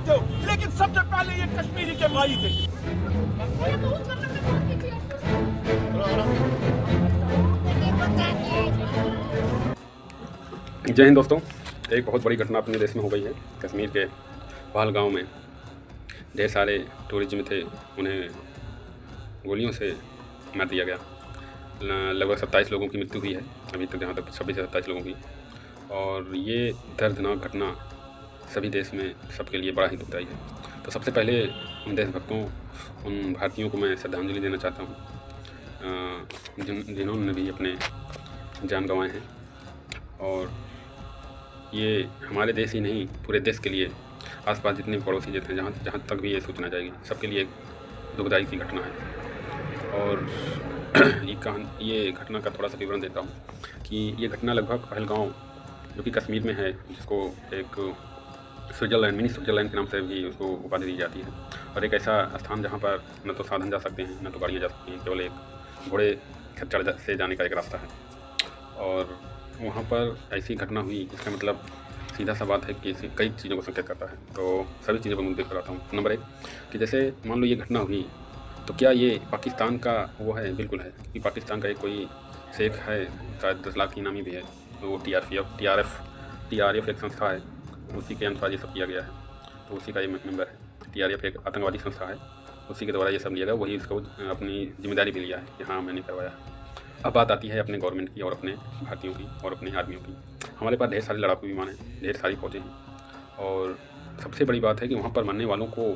सकते हो, लेकिन सबसे पहले ये कश्मीरी के भाई थे। जय हिंद दोस्तों। एक बहुत बड़ी घटना अपने देश में हो गई है। कश्मीर के पहलगाम में ढेर सारे टूरिज्म थे, उन्हें गोलियों से मार दिया गया। लगभग 27 लोगों की मृत्यु हुई है अभी तक, जहाँ तक 26 से 27 लोगों की। और ये दर्दनाक घटना सभी देश में सबके लिए बड़ा ही दुखदायी है। तो सबसे पहले उन देशभक्तों, उन भारतीयों को मैं श्रद्धांजलि देना चाहता हूँ जिन्होंने भी अपने जान गंवाए हैं। और ये हमारे देश ही नहीं, पूरे देश के लिए, आसपास जितने भी पड़ोसी जितने जहाँ तक भी ये सूचना जाएगी, सबके लिए एक दुखदाई की घटना है। और ये घटना का थोड़ा सा विवरण देता हूँ कि ये घटना लगभग पहलगाम, जो कि कश्मीर में है, जिसको एक स्विट्ज़रलैंड, मिनी स्विट्ज़रलैंड के नाम से भी उसको उपाधि दी जाती है। और एक ऐसा स्थान जहाँ पर न तो साधन जा सकते हैं, न तो गाड़ियाँ जा सकती हैं, केवल एक घोड़े खच्चर से जाने का एक रास्ता है। और वहाँ पर ऐसी घटना हुई, इसका मतलब सीधा सा बात है कि कई चीज़ों को संकेत करता है। तो सभी चीज़ों पर मुद्दे पर आता हूँ। नंबर 1 कि जैसे मान लो ये घटना हुई, तो क्या ये पाकिस्तान का वो है? बिल्कुल है, क्योंकि पाकिस्तान का एक कोई शेख है, शायद 10 लाख की इनामी भी है, तो वो TRF एक संस्था है, उसी के अनुसार ये सब किया गया है। तो उसी का ये मेंबर है। TRF एक आतंकवादी संस्था है, उसी के द्वारा ये सब लिया गया, वही इसको अपनी जिम्मेदारी भी लिया है कि हाँ मैंने करवाया। अब बात आती है अपने गवर्नमेंट की और अपने भारतीयों की और अपने आर्मियों की। हमारे पास ढेर सारे लड़ाकू विमान हैं, ढेर सारी फौजें हैं। और सबसे बड़ी बात है कि वहाँ पर मरने वालों को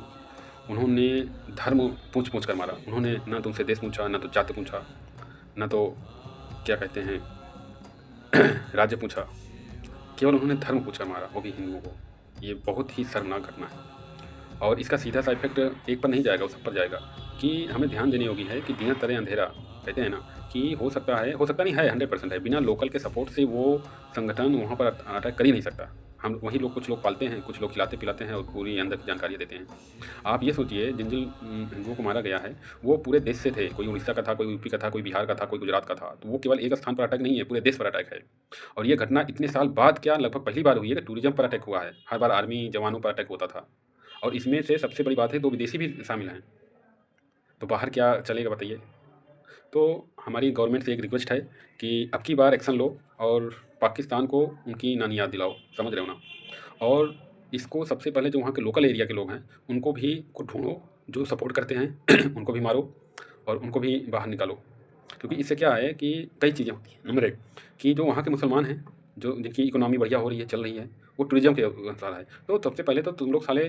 उन्होंने धर्म पूछ कर मारा। उन्होंने ना तो उनसे देश पूछा, ना तो जाति पूछा, ना तो क्या कहते हैं राज्य पूछा, केवल उन्होंने धर्म पूछ कर मारा, वो भी हिंदुओं को। ये बहुत ही शर्मनाक घटना है। और इसका सीधा सा इफेक्ट एक पर नहीं जाएगा, वो सब पर जाएगा। कि हमें ध्यान देने होगी है कि दिया तरे अंधेरा, कहते हैं ना, कि हो सकता नहीं है, 100% है। बिना लोकल के सपोर्ट से वो संगठन वहाँ पर अटैक कर ही नहीं सकता। हम वही लोग, कुछ लोग पालते हैं, कुछ लोग खिलाते पिलाते हैं और पूरी अंदर की जानकारी देते हैं। आप ये सोचिए, जिन हिंदुओं को मारा गया है वो पूरे देश से थे। कोई उड़ीसा का था, कोई यूपी का था, कोई बिहार का था, कोई गुजरात का था। तो वो केवल एक स्थान पर अटैक नहीं है, पूरे देश पर अटैक है। और ये घटना इतने साल बाद क्या लगभग पहली बार हुई है कि टूरिज्म पर अटैक हुआ है। हर बार आर्मी जवानों पर अटैक होता था। और इसमें से सबसे बड़ी बात है 2 विदेशी भी शामिल हैं। तो बाहर क्या चलेगा बताइए। तो हमारी गवर्नमेंट से एक रिक्वेस्ट है कि अब की बार एक्शन लो और पाकिस्तान को उनकी नानी याद दिलाओ, समझ रहे हो ना। और इसको सबसे पहले जो वहाँ के लोकल एरिया के लोग हैं उनको भी ढूंढो, जो सपोर्ट करते हैं उनको भी मारो और उनको भी बाहर निकालो। क्योंकि इससे क्या है कि कई चीज़ें होती हैं। नंबर 1 कि जो वहाँ के मुसलमान हैं, जो जिनकी इकोनॉमी बढ़िया हो रही है, चल रही है, वो टूरिज्म के अनुसार है। तो सबसे पहले तो तुम लोग साले